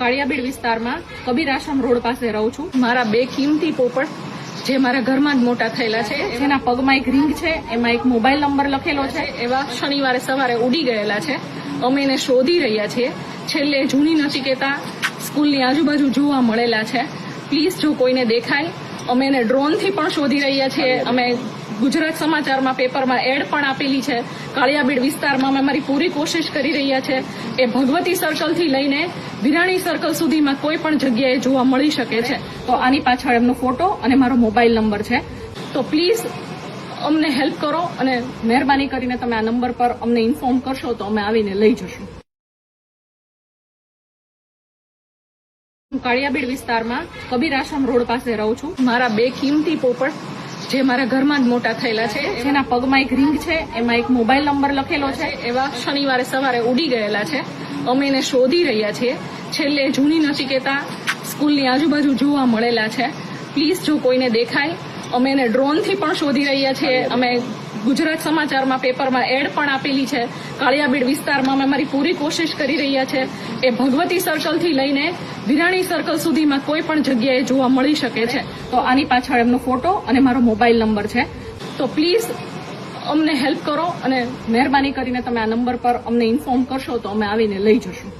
કાળિયાબીડ વિસ્તારમાં કબીર આશ્રમ રોડ પાસે રહું છું. મારા 2 કિંમતી પોપટ જે મારા ઘરમાં જ મોટા થયેલા છે, જેના પગમાં એક રિંગ છે, એમાં એક મોબાઈલ નંબર લખેલો છે, એવા શનિવારે સવારે ઉડી ગયેલા છે. અમે એને શોધી રહ્યા છીએ. છેલ્લે જૂની નચિકેતા સ્કૂલની આજુબાજુ જોવા મળેલા છે. પ્લીઝ જો કોઈને દેખાય, અમે એને ડ્રોનથી પણ શોધી રહ્યા છીએ. અમે ગુજરાત સમાચારમાં પેપરમાં એડ પણ આપેલી છે. કાળિયાબીડ વિસ્તારમાં અમે અમારી પૂરી કોશિશ કરી રહ્યા છે. એ ભગવતી સર્કલથી લઈને વિરાણી સર્કલ સુધીમાં કોઈ પણ જગ્યાએ જોવા મળી શકે છે. તો આની પાછળ એમનો ફોટો અને મારો મોબાઈલ નંબર છે. તો પ્લીઝ અમને હેલ્પ કરો અને મહેરબાની કરીને તમે આ નંબર પર અમને ઇન્ફોર્મ કરશો તો અમે આવીને લઈ જશું. હું કાળિયાબીડ વિસ્તારમાં કબીર આશ્રમ રોડ પાસે રહું છું. મારા 2 કિંમતી પોપટ જે મારા ઘરમાં જ મોટા થયેલા છે, જેના પગમાં એક રિંગ છે, એમાં એક મોબાઈલ નંબર લખેલો છે, એવા શનિવારે સવારે ઉડી ગયેલા છે. અમે એને શોધી રહ્યા છીએ. છેલ્લે જૂની નચિકેતા સ્કૂલની આજુબાજુ જોવા મળેલા છે. પ્લીઝ જો કોઈને દેખાય, અમે એને ડ્રોનથી પણ શોધી રહ્યા છીએ. અમે ગુજરાત સમાચારમાં પેપરમાં એડ પણ આપેલી છે. કાળિયાબીડ વિસ્તારમાં અમે અમારી પૂરી કોશિશ કરી રહ્યા છે. એ ભગવતી સર્કલથી લઈને વિરાણી સર્કલ સુધીમાં કોઈ પણ જગ્યાએ જોવા મળી શકે છે. તો આની પાછળ એમનો ફોટો અને મારો મોબાઈલ નંબર છે. તો પ્લીઝ અમને હેલ્પ કરો અને મહેરબાની કરીને તમે આ નંબર પર અમને ઇન્ફોર્મ કરશો તો અમે આવીને લઈ જશું.